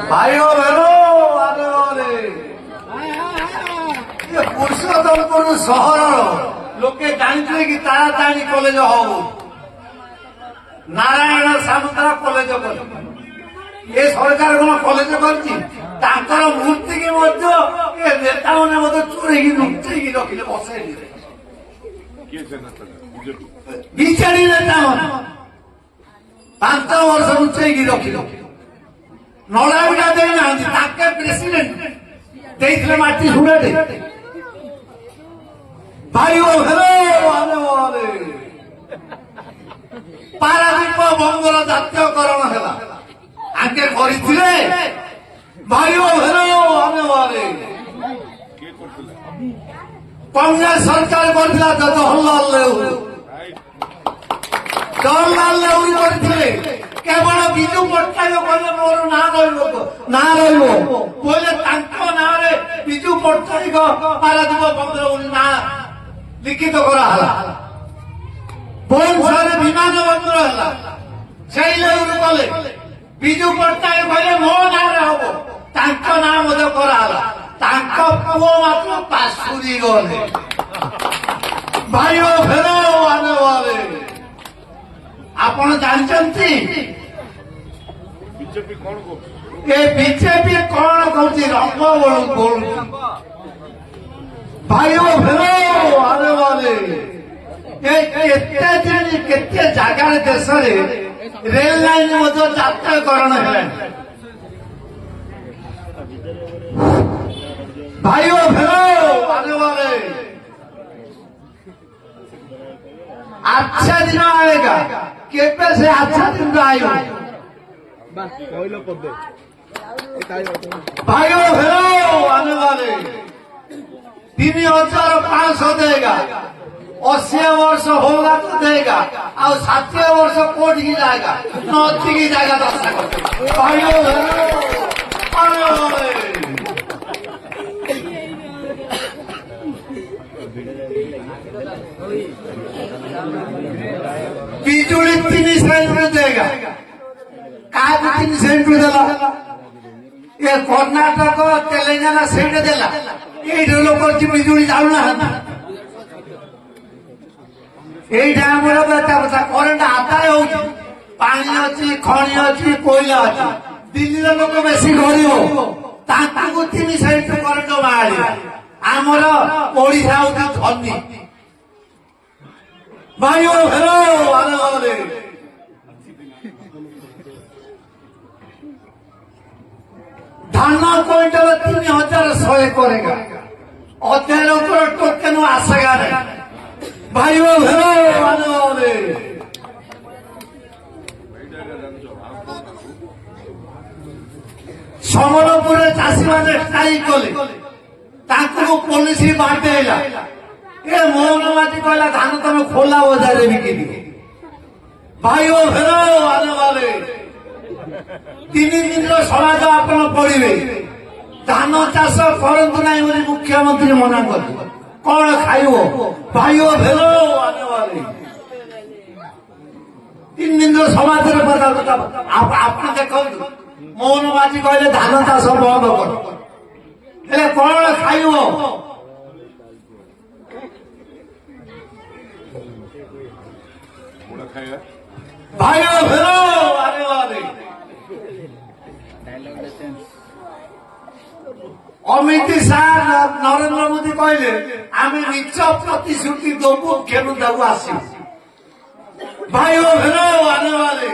भाइयों बहनों आने वाले ये पुरुषोत्तमपुर सहर लोके जानते कि ताराताणी कॉलेज हो नारायण सामुद्रा कॉलेज ये सरकार कौन कॉलेज कर मूर्ति की नेता मैंने चोरी लुचेकी रखिले बसई बीजेडी नेता मैंने 5 वर्ष लुचेकी रखिले नड़ाबिटा देना प्रेसिडेंट देते माटी सुड़े भाई पारादीप बंगर जातीयकरण है आगे करते भाई कांग्रेस सरकार कर जवाहरलाल नेहरू करते केवल विजु पट्टनायक कहले मोर ना ना ना विजु पट्टनायक पारादीप बंदर ना लिखित करा भुवनेश्वर विमान बंदर है कले विजु पट्टनायक कहले मो ना हम ना करा पुओ मात्र पासुरी गले भाई फेर आने वाले आपण जानते बीजेपी कौन कौन रंग बोल भाइयों फेरो आने वाले केते जगार देश रेल लाइन जातीयकरण है भाइयों फेरो आने वाले अच्छा दिन आएगा केपे से अच्छा दिन आएगा भाइयों फेरो आने वाले 3500 देगा 80 वर्ष होगा तो देगा और 60 वर्ष कोर्ट की जाएगा नौती की जाएगा भाइयों आने वाले बिजुली 3 सेंट देगा क्या 3 सेंट देला ये कर्णाटक तेलंगाना सेट देला ये लोक बिजुली जाऊना करेन्ट आदाय हो पानी अच्छी खनि अच्छी कोयला अच्छी दिल्ली लोक बेस गरीब 3 सेंट करेन्ट बाहर आमर ओडिशा हूँ धनी भाइयों हेलो आने वाले धान क्विंटल 3100 करेगा अध्याय टोकन आसेगा नहीं भाइयों हेलो आने वाले समरपुर चाषी मैंने स्ट्राइक कले पुलिस बाटेला ये मोहन माटी कहला धान तुम खोला बजार बिकिबी भाइयों फेरो आने वाले 3 दिन समाज आप पढ़े धान चाष करतु ना मुख्यमंत्री मना कर कौन खाइब भाइयों फेरो आने वाले 3 दिन समाज आप देखो मोहन माटी कहले धान चाष बंद कर कौन खाइब भाइयों फेरो आने वाले अमित शाह नरेंद्र मोदी कहले आम निज प्रतिश्रुति दबू केनु देवु आस भाइयों फेरो आने वाले